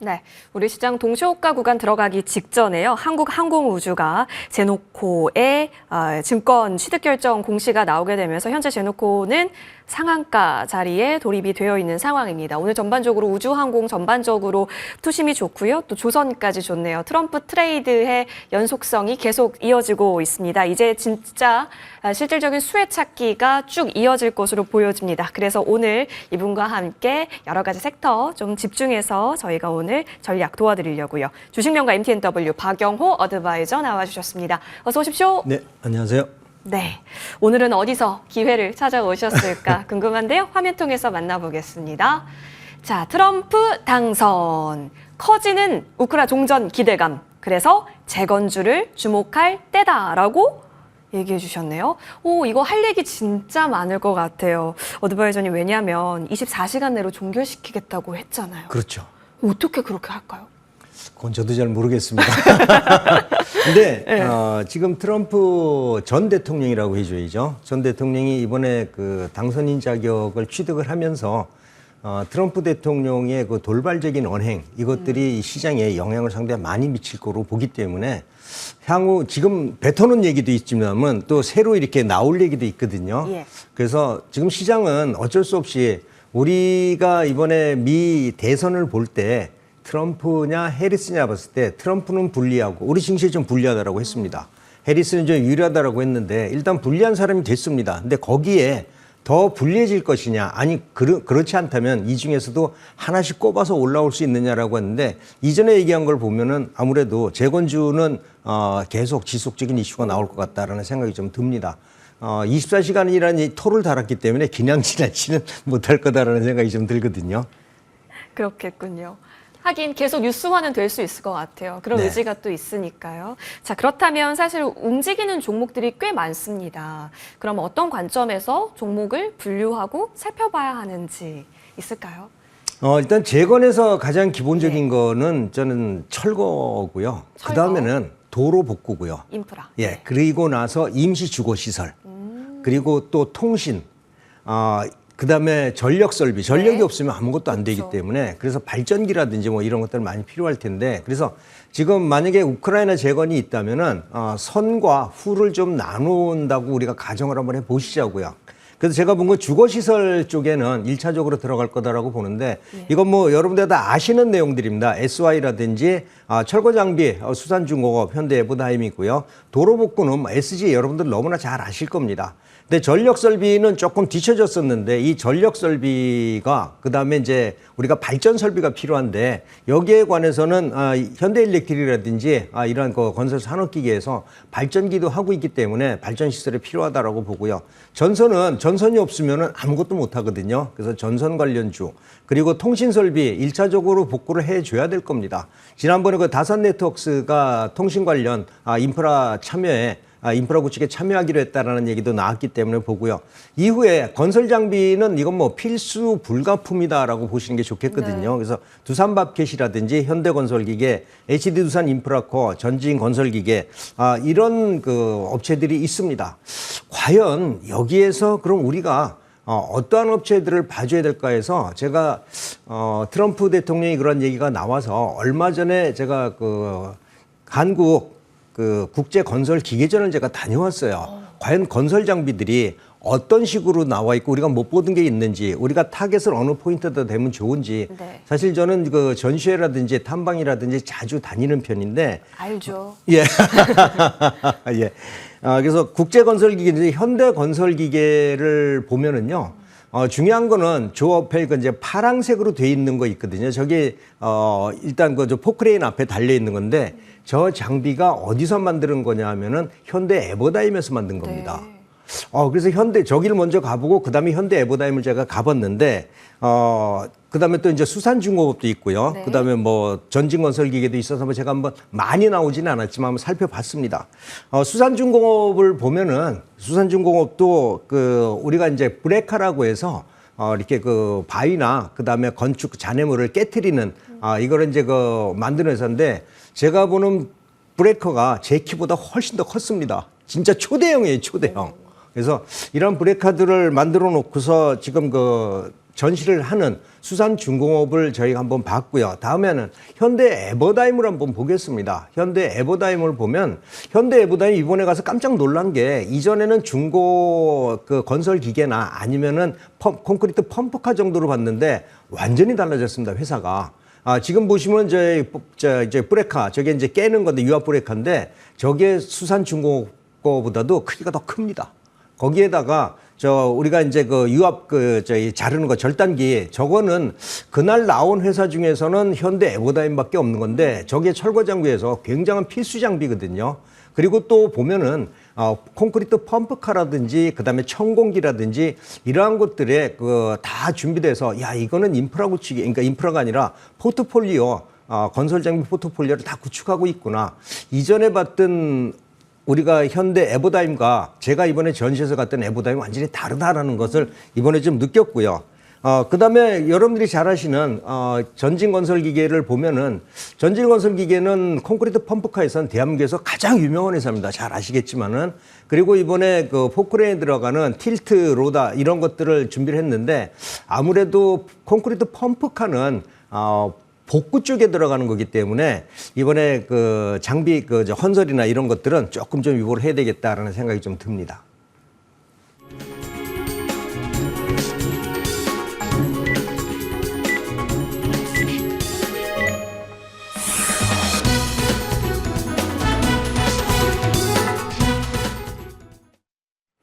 네, 우리 시장 동시호가 구간 들어가기 직전에요. 한국항공우주가 제노코의 증권 취득 결정 공시가 나오게 되면서 현재 제노코는 상한가 자리에 돌입이 되어 있는 상황입니다. 오늘 전반적으로 우주항공 전반적으로 투심이 좋고요. 또 조선까지 좋네요. 트럼프 트레이드의 연속성이 계속 이어지고 있습니다. 이제 진짜 실질적인 수혜 찾기가 쭉 이어질 것으로 보여집니다. 그래서 오늘 이분과 함께 여러 가지 섹터 좀 집중해서 저희가 오늘 전략 도와드리려고요. 주식명가 MTNW 박영호 어드바이저 나와주셨습니다. 어서 오십시오. 네, 안녕하세요. 네, 오늘은 어디서 기회를 찾아오셨을까 궁금한데요. 화면 통해서 만나보겠습니다. 자, 트럼프 당선, 커지는 우크라 종전 기대감, 그래서 재건주를 주목할 때다라고 얘기해 주셨네요. 오, 이거 할 얘기 진짜 많을 것 같아요. 어드바이저님, 왜냐하면 24시간 내로 종결시키겠다고 했잖아요. 그렇죠. 어떻게 그렇게 할까요? 그건 저도 잘 모르겠습니다. 근데 네. 지금 트럼프 전 대통령이라고 해줘야죠. 전 대통령이 이번에 그 당선인 자격을 취득을 하면서 트럼프 대통령의 그 돌발적인 언행, 이것들이 시장에 영향을 상당히 많이 미칠 거로 보기 때문에 향후 지금 뱉어놓은 얘기도 있지만은 또 새로 이렇게 나올 얘기도 있거든요. 예. 그래서 지금 시장은 어쩔 수 없이 우리가 이번에 미 대선을 볼 때 트럼프냐 해리스냐 봤을 때 트럼프는 불리하고 우리 증시에 좀 불리하다라고 했습니다. 해리스는 좀 유리하다라고 했는데 일단 불리한 사람이 됐습니다. 근데 거기에 더 불리해질 것이냐, 아니 그렇지 않다면 이 중에서도 하나씩 꼽아서 올라올 수 있느냐라고 했는데 이전에 얘기한 걸 보면은 아무래도 재건주는 계속 지속적인 이슈가 나올 것 같다라는 생각이 좀 듭니다. 24시간이라는 이 토를 달았기 때문에 그냥 지나치는 못할 거다라는 생각이 좀 들거든요. 그렇겠군요. 하긴 계속 뉴스화는 될 수 있을 것 같아요. 그런 네. 의지가 또 있으니까요. 자, 그렇다면 사실 움직이는 종목들이 꽤 많습니다. 그럼 어떤 관점에서 종목을 분류하고 살펴봐야 하는지 있을까요? 일단 재건에서 가장 기본적인 거는 저는 철거고요. 그 다음에는 도로 복구고요. 인프라. 예, 그리고 나서 임시 주거 시설, 그리고 또 통신, 그 다음에 전력 설비, 전력이 네. 없으면 아무것도 안 되기 그렇죠. 때문에 그래서 발전기라든지 뭐 이런 것들 많이 필요할 텐데 그래서 지금 만약에 우크라이나 재건이 있다면은 선과 후를 좀 나눈다고 우리가 가정을 한번 해보시자고요. 그래서 제가 본 건 주거시설 쪽에는 1차적으로 들어갈 거다라고 보는데 이건 뭐 여러분들 다 아시는 내용들입니다. SY라든지 철거장비, 수산중공업, 현대에버다임이고요. 도로복구는 SG 여러분들 너무나 잘 아실 겁니다. 근데 전력설비는 조금 뒤쳐졌었는데 이 전력설비가 그다음에 이제 우리가 발전설비가 필요한데 여기에 관해서는 현대일렉트릭이라든지 이런 그 건설 산업기계에서 발전기도 하고 있기 때문에 발전시설이 필요하다라고 보고요. 전선이 없으면 아무것도 못 하거든요. 그래서 전선 관련주 그리고 통신설비 1차적으로 복구를 해줘야 될 겁니다. 지난번에 그 다산네트워크스가 통신 관련 인프라 참여에 인프라 구축에 참여하기로 했다라는 얘기도 나왔기 때문에 보고요. 이후에 건설 장비는 이건 뭐 필수 불가품이다라고 보시는 게 좋겠거든요. 네. 그래서 두산밥켓이라든지 현대건설기계, HD두산 인프라코어, 전지인건설기계 이런 그 업체들이 있습니다. 과연 여기에서 그럼 우리가 어떠한 업체들을 봐줘야 될까 해서 제가 트럼프 대통령이 그런 얘기가 나와서 얼마 전에 제가 그 한국 국제건설기계전을 제가 다녀왔어요. 과연 건설 장비들이 어떤 식으로 나와 있고 우리가 못 보던 게 있는지 우리가 타겟을 어느 포인트에다 대면 좋은지 네. 사실 저는 그 전시회라든지 탐방이라든지 자주 다니는 편인데 알죠. 예. 예. 그래서 국제건설기계, 현대건설기계를 보면은요. 중요한 거는 조 앞에 그 이제 파란색으로 돼 있는 거 있거든요. 저게 일단 그 저 포크레인 앞에 달려 있는 건데 저 장비가 어디서 만드는 거냐 하면은 현대 에버다임에서 만든 겁니다. 네. 그래서 저기를 먼저 가보고 그다음에 현대 에버다임을 제가 가봤는데 그다음에 또 이제 수산중공업도 있고요. 네. 그다음에 뭐 전진건설기계도 있어서 뭐 제가 한번 많이 나오지는 않았지만 한번 살펴봤습니다. 수산중공업을 보면은 수산중공업도 우리가 이제 브레카라고 해서 이렇게 그 바위나 그다음에 건축 잔해물을 깨트리는 이거를 이제 만드는 회사인데 제가 보는 브레이커가 제 키보다 훨씬 더 컸습니다. 진짜 초대형이에요, 초대형. 그래서 이런 브레이커들을 만들어 놓고서 지금 전시를 하는 수산중공업을 저희가 한번 봤고요. 다음에는 현대 에버다임을 한번 보겠습니다. 현대 에버다임을 보면 현대 에버다임 이번에 가서 깜짝 놀란 게 이전에는 중고 그 건설 기계나 아니면은 콘크리트 펌프카 정도로 봤는데 완전히 달라졌습니다. 회사가. 지금 보시면 이제 브레카 저게 이제 깨는 건데 유압 브레카인데 저게 수산중공업 거보다도 크기가 더 큽니다. 거기에다가 우리가 이제 그 유압 자르는 거 절단기 저거는 그날 나온 회사 중에서는 현대 에버다임밖에 없는 건데 저게 철거 장비에서 굉장한 필수 장비거든요. 그리고 또 보면은 콘크리트 펌프카라든지 그다음에 천공기라든지 이러한 것들에 다 준비돼서 야 이거는 인프라 구축이 그러니까 인프라가 아니라 포트폴리오 건설 장비 포트폴리오를 다 구축하고 있구나. 이전에 봤던 우리가 현대 에버다임과 제가 이번에 전시에서 갔던 에버다임 완전히 다르다라는 것을 이번에 좀 느꼈고요. 그다음에 여러분들이 잘 아시는 전진건설기계를 보면은 전진건설기계는 콘크리트 펌프카에서는 대한민국에서 가장 유명한 회사입니다. 잘 아시겠지만은. 그리고 이번에 그 포크레인에 들어가는 틸트 로다 이런 것들을 준비를 했는데 아무래도 콘크리트 펌프카는 복구 쪽에 들어가는 거기 때문에 이번에 그 장비 헌설이나 이런 것들은 조금 좀 유보를 해야 되겠다라는 생각이 좀 듭니다.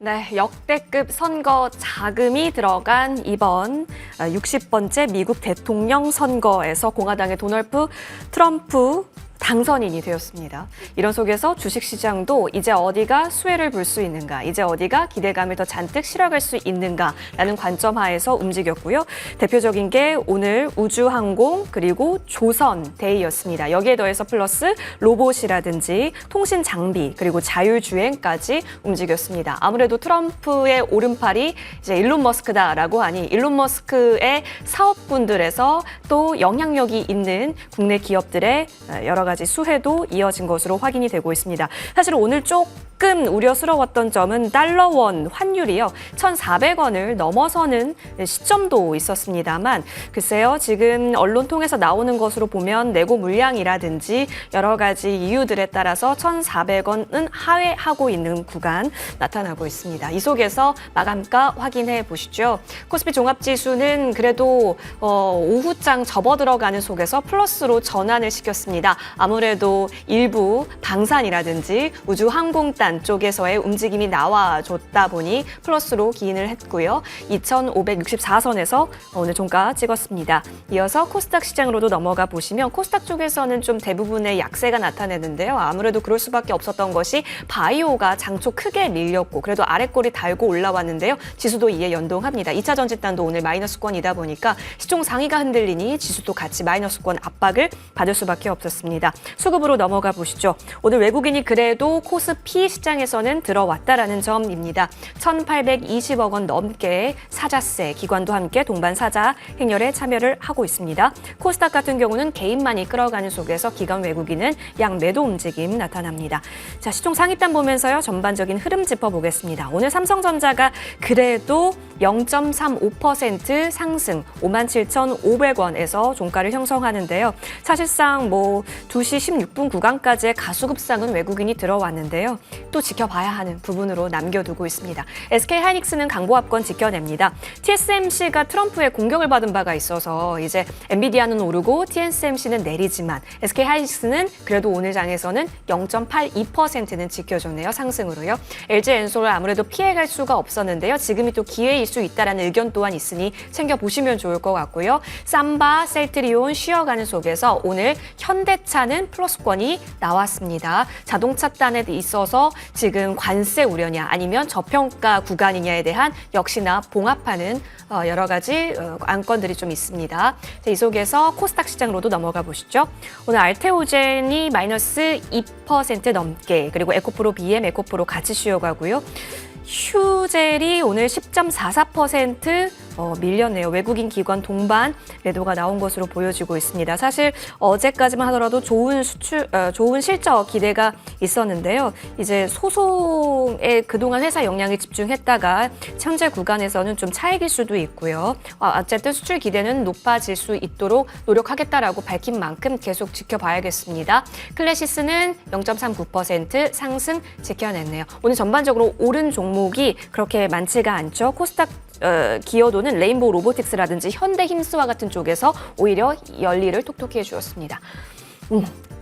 네, 역대급 선거 자금이 들어간 이번 60번째 미국 대통령 선거에서 공화당의 도널드 트럼프 당선인이 되었습니다. 이런 속에서 주식시장도 이제 어디가 수혜를 볼 수 있는가, 이제 어디가 기대감을 더 잔뜩 실어갈 수 있는가라는 관점 하에서 움직였고요. 대표적인 게 오늘 우주항공 그리고 조선데이였습니다. 여기에 더해서 플러스 로봇이라든지 통신 장비 그리고 자율주행까지 움직였습니다. 아무래도 트럼프의 오른팔이 이제 일론 머스크다라고 하니 일론 머스크의 사업군들에서 또 영향력이 있는 국내 기업들의 여러 가지 수혜도 이어진 것으로 확인이 되고 있습니다. 사실 오늘 조금 우려스러웠던 점은 달러원 환율이요. 1,400원을 넘어서는 시점도 있었습니다만 글쎄요. 지금 언론 통해서 나오는 것으로 보면 내고 물량이라든지 여러 가지 이유들에 따라서 1,400원은 하회하고 있는 구간 나타나고 있습니다. 이 속에서 마감가 확인해 보시죠. 코스피 종합지수는 그래도 오후장 접어들어가는 속에서 플러스로 전환을 시켰습니다. 아무래도 일부 방산이라든지 우주항공단 쪽에서의 움직임이 나와줬다 보니 플러스로 기인을 했고요. 2,564선에서 오늘 종가 찍었습니다. 이어서 코스닥 시장으로도 넘어가 보시면 코스닥 쪽에서는 좀 대부분의 약세가 나타내는데요. 아무래도 그럴 수밖에 없었던 것이 바이오가 장초 크게 밀렸고 그래도 아랫골이 달고 올라왔는데요. 지수도 이에 연동합니다. 2차 전지단도 오늘 마이너스권이다 보니까 시총 상위가 흔들리니 지수도 같이 마이너스권 압박을 받을 수밖에 없었습니다. 수급으로 넘어가 보시죠. 오늘 외국인이 그래도 코스피 시장에서는 들어왔다라는 점입니다. 1,820억 원 넘게 사자세, 기관도 함께 동반 사자 행렬에 참여를 하고 있습니다. 코스닥 같은 경우는 개인만이 끌어가는 속에서 기관 외국인은 양매도 움직임 나타납니다. 자, 시총 상위단 보면서요. 전반적인 흐름 짚어보겠습니다. 오늘 삼성전자가 그래도 0.35% 상승 57,500원에서 종가를 형성하는데요. 사실상 2시 16분 구간까지의 가수급상은 외국인이 들어왔는데요. 또 지켜봐야 하는 부분으로 남겨두고 있습니다. SK하이닉스는 강보합권 지켜냅니다. TSMC가 트럼프의 공격을 받은 바가 있어서 이제 엔비디아는 오르고 TSMC는 내리지만 SK하이닉스는 그래도 오늘 장에서는 0.82%는 지켜줬네요. 상승으로요. LG엔솔을 아무래도 피해갈 수가 없었는데요. 지금이 또 기회일 수 있다는 의견 또한 있으니 챙겨보시면 좋을 것 같고요. 삼바, 셀트리온 쉬어가는 속에서 오늘 현대차는 플러스권이 나왔습니다. 자동차 단에 있어서 지금 관세 우려냐 아니면 저평가 구간이냐에 대한 역시나 봉합하는 여러 가지 안건들이 좀 있습니다. 이 속에서 코스닥 시장으로도 넘어가 보시죠. 오늘 알테오젠이 마이너스 2% 넘게 그리고 에코프로 BM, 에코프로 같이 쉬어가고요. 휴젤이 오늘 10.44% 밀렸네요. 외국인 기관 동반 매도가 나온 것으로 보여지고 있습니다. 사실 어제까지만 하더라도 좋은 실적 기대가 있었는데요. 이제 소송에 그동안 회사 역량이 집중했다가 현재 구간에서는 좀 차익일 수도 있고요. 어쨌든 수출 기대는 높아질 수 있도록 노력하겠다라고 밝힌 만큼 계속 지켜봐야겠습니다. 클래시스는 0.39% 상승 지켜냈네요. 오늘 전반적으로 오른 종목이 그렇게 많지가 않죠. 코스닥 기여도는 레인보우 로보틱스라든지 현대힘스와 같은 쪽에서 오히려 열리를 톡톡히 해주었습니다.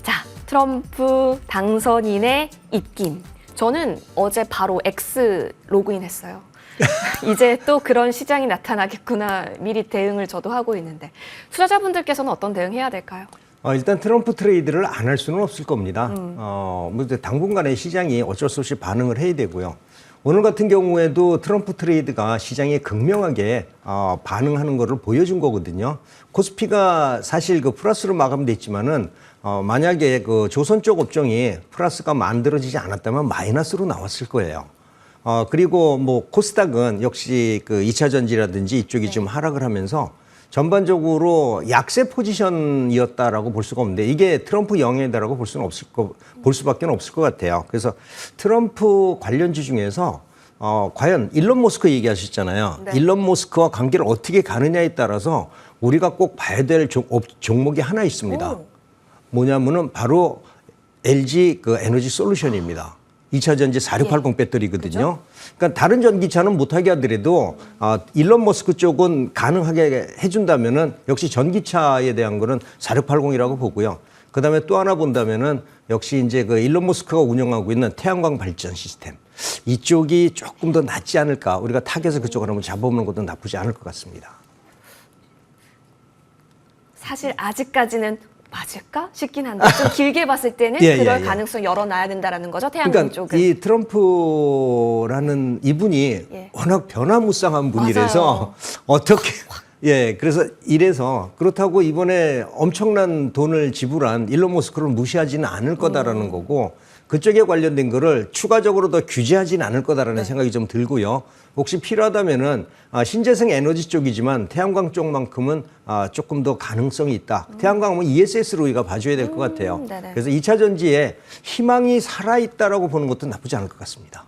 자, 트럼프 당선인의 입김. 저는 어제 바로 X 로그인했어요. 이제 또 그런 시장이 나타나겠구나. 미리 대응을 저도 하고 있는데 투자자분들께서는 어떤 대응해야 될까요? 일단 트럼프 트레이드를 안 할 수는 없을 겁니다. 당분간의 시장이 어쩔 수 없이 반응을 해야 되고요. 오늘 같은 경우에도 트럼프 트레이드가 시장에 극명하게 반응하는 것을 보여준 거거든요. 코스피가 사실 그 플러스로 마감됐지만은 만약에 그 조선 쪽 업종이 플러스가 만들어지지 않았다면 마이너스로 나왔을 거예요. 그리고 뭐 코스닥은 역시 그 2차 전지라든지 이쪽이 좀 하락을 하면서 전반적으로 약세 포지션이었다라고 볼 수가 없는데 이게 트럼프 영향이다라고 볼 수밖에 없을 것 같아요. 그래서 트럼프 관련주 중에서 과연 일론 머스크 얘기하셨잖아요. 네. 일론 머스크와 관계를 어떻게 가느냐에 따라서 우리가 꼭 봐야 될 종목이 하나 있습니다. 오. 뭐냐면은 바로 LG 그 에너지 솔루션입니다. 2차 전지 4680 배터리거든요. 그러니까 다른 전기차는 못하게 하더라도 일론 머스크 쪽은 가능하게 해준다면은 역시 전기차에 대한 거는 4680이라고 보고요. 그다음에 또 하나 본다면은 역시 이제 그 일론 머스크가 운영하고 있는 태양광 발전 시스템 이쪽이 조금 더 낫지 않을까. 우리가 타겟을 그쪽으로 한번 잡아보는 것도 나쁘지 않을 것 같습니다. 사실 아직까지는 맞을까 싶긴 한데 좀 길게 봤을 때는 그럴 가능성 열어놔야 된다라는 거죠. 태양광 쪽은. 이 트럼프라는 이분이 워낙 변화무쌍한 분이라서 어떻게 그래서 이래서 그렇다고 이번에 엄청난 돈을 지불한 일론 머스크를 무시하지는 않을 거다라는 거고 그쪽에 관련된 거를 추가적으로 더 규제하지는 않을 거다라는 생각이 좀 들고요. 혹시 필요하다면은 신재생 에너지 쪽이지만 태양광 쪽만큼은 조금 더 가능성이 있다. 태양광은 ESS로 우리가 봐줘야 될 것 같아요. 그래서 2차 전지에 희망이 살아있다라고 보는 것도 나쁘지 않을 것 같습니다.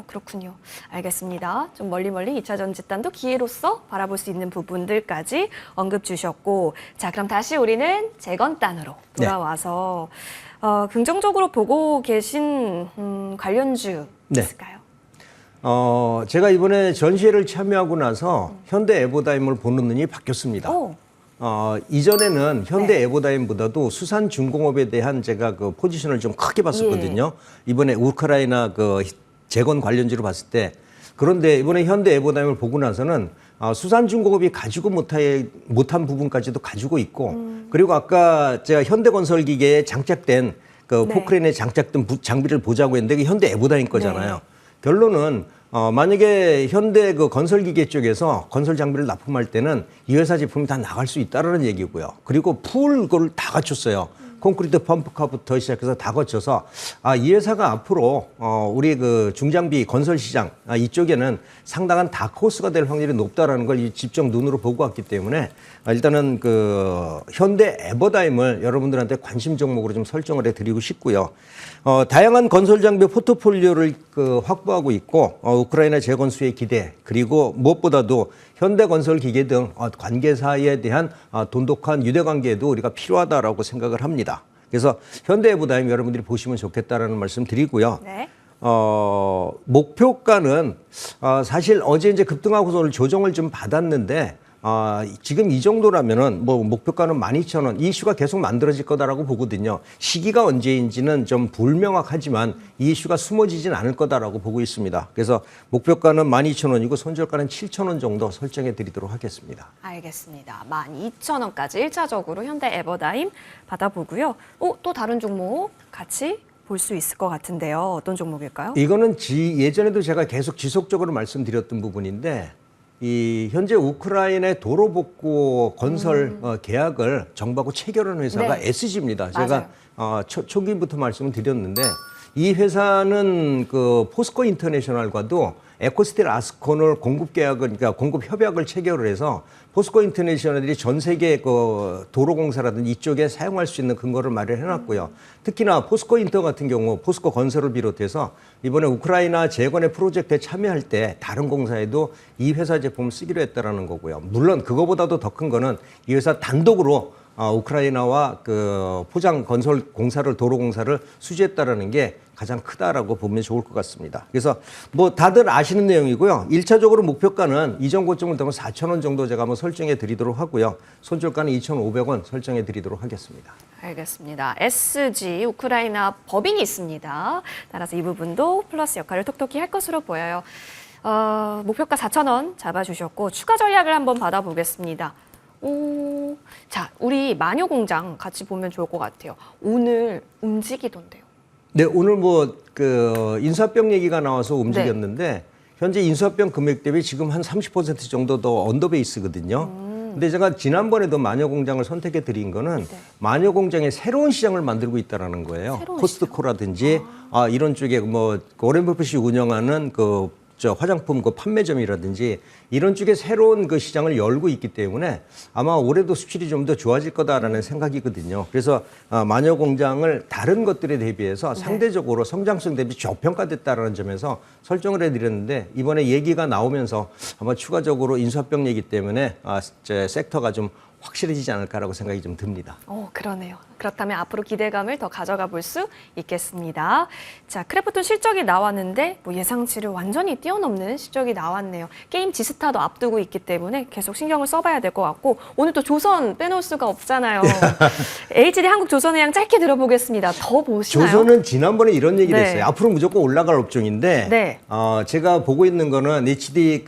그렇군요. 알겠습니다. 좀 멀리 2차 전지단도 기회로서 바라볼 수 있는 부분들까지 언급 주셨고 자 그럼 다시 우리는 재건단으로 돌아와서 긍정적으로 보고 계신 관련주 있을까요? 제가 이번에 전시회를 참여하고 나서 현대 에버다임을 보는 눈이 바뀌었습니다. 이전에는 현대 에버다임보다도 수산중공업에 대한 제가 그 포지션을 좀 크게 봤었거든요. 이번에 우크라이나 그 재건 관련주로 봤을 때. 그런데 이번에 현대 에버다임을 보고 나서는 수산중공업이 가지고 못한 부분까지도 가지고 있고 그리고 아까 제가 현대건설기계에 장착된 그 포크레인에 장착된 장비를 보자고 했는데 그게 현대 에버다임 거잖아요. 결론은 만약에 현대 그 건설기계 쪽에서 건설 장비를 납품할 때는 이 회사 제품이 다 나갈 수 있다라는 얘기고요. 그리고 풀 그걸 다 갖췄어요. 콘크리트 펌프카부터 시작해서 다 거쳐서 이 회사가 앞으로 우리 그 중장비 건설 시장 이쪽에는 상당한 다크호스가 될 확률이 높다라는 걸 직접 눈으로 보고 왔기 때문에 일단은 그 현대 에버다임을 여러분들한테 관심 종목으로 좀 설정을 해드리고 싶고요. 다양한 건설 장비 포트폴리오를 그 확보하고 있고 우크라이나 재건 수혜 기대 그리고 무엇보다도 현대건설 기계 등 관계사에 대한 돈독한 유대관계에도 우리가 필요하다라고 생각을 합니다. 그래서 현대에버다임 여러분들이 보시면 좋겠다라는 말씀 드리고요. 목표가는 사실 어제 이제 급등하고서 오늘 조정을 좀 받았는데 지금 이 정도라면은 뭐 목표가는 12,000원 이 이슈가 계속 만들어질 거다라고 보거든요. 시기가 언제인지는 좀 불명확하지만 이 이슈가 숨어지진 않을 거다라고 보고 있습니다. 그래서 목표가는 12,000원이고 손절가는 7,000원 정도 설정해 드리도록 하겠습니다. 알겠습니다. 12,000원까지 1차적으로 현대 에버다임 받아보고요. 또 다른 종목 같이 볼 수 있을 것 같은데요. 어떤 종목일까요? 이거는 예전에도 제가 계속 지속적으로 말씀드렸던 부분인데 이 현재 우크라이나의 도로 복구 건설 계약을 정부하고 체결한 회사가 SG입니다. 제가 초기부터 말씀을 드렸는데 이 회사는 그 포스코 인터내셔널과도 에코스틸 아스콘을 공급 계약을, 그러니까 공급 협약을 체결을 해서 포스코 인터내셔널이 전 세계 그 도로공사라든지 이쪽에 사용할 수 있는 근거를 마련해 놨고요. 특히나 포스코 인터 같은 경우 포스코 건설을 비롯해서 이번에 우크라이나 재건의 프로젝트에 참여할 때 다른 공사에도 이 회사 제품을 쓰기로 했다라는 거고요. 물론 그거보다도 더 큰 거는 이 회사 단독으로 우크라이나와 그 포장 건설 공사를 도로 공사를 수주했다라는 게 가장 크다라고 보면 좋을 것 같습니다. 그래서 뭐 다들 아시는 내용이고요. 1차적으로 목표가는 이전 고점을 되면 4,000원 정도 제가 한번 설정해 드리도록 하고요. 손절가는 2,500원 설정해 드리도록 하겠습니다. 알겠습니다. SG 우크라이나 법인이 있습니다. 따라서 이 부분도 플러스 역할을 톡톡히 할 것으로 보여요. 목표가 4,000원 잡아주셨고 추가 전략을 한번 받아보겠습니다. 자, 우리 마녀공장 같이 보면 좋을 것 같아요. 오늘 움직이던데요. 네, 오늘 뭐 그 인수합병 얘기가 나와서 움직였는데 현재 인수합병 금액 대비 지금 한 30% 정도 더 언더베이스거든요. 근데 제가 지난번에도 마녀공장을 선택해 드린 거는 마녀공장에 새로운 시장을 만들고 있다라는 거예요. 코스트코라든지 이런 쪽에 뭐 오렌 버핏이 운영하는 그 화장품 그 판매점이라든지 이런 쪽에 새로운 그 시장을 열고 있기 때문에 아마 올해도 수출이 좀 더 좋아질 거다라는 생각이거든요. 그래서 마녀 공장을 다른 것들에 대비해서 상대적으로 성장성 대비 저평가됐다라는 점에서 설정을 해드렸는데 이번에 얘기가 나오면서 아마 추가적으로 인수합병 얘기 때문에 섹터가 좀 확실해지지 않을까라고 생각이 좀 듭니다. 그러네요. 그렇다면 앞으로 기대감을 더 가져가 볼 수 있겠습니다. 자, 크래프톤 실적이 나왔는데 뭐 예상치를 완전히 뛰어넘는 실적이 나왔네요. 게임 지스타도 앞두고 있기 때문에 계속 신경을 써봐야 될 것 같고 오늘 또 조선 빼놓을 수가 없잖아요. HD 한국조선해양 짧게 들어보겠습니다. 더 보시나요? 조선은 지난번에 이런 얘기를 네. 했어요. 앞으로 무조건 올라갈 업종인데 네. 제가 보고 있는 거는 HD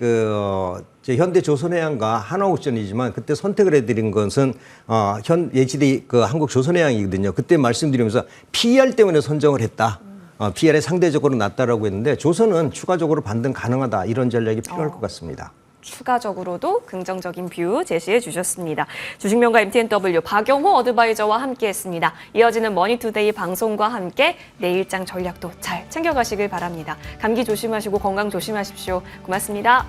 현대조선해양과 한화오션이지만 그때 선택을 해드린 것은 HD 한국조선해양이거든요. 그때 말씀드리면서 PER 때문에 선정을 했다. PER이 상대적으로 낮다라고 했는데 조선은 추가적으로 반등 가능하다. 이런 전략이 필요할 것 같습니다. 추가적으로도 긍정적인 뷰 제시해 주셨습니다. 주식명가 MTNW 박영호 어드바이저와 함께했습니다. 이어지는 머니투데이 방송과 함께 내일장 전략도 잘 챙겨가시길 바랍니다. 감기 조심하시고 건강 조심하십시오. 고맙습니다.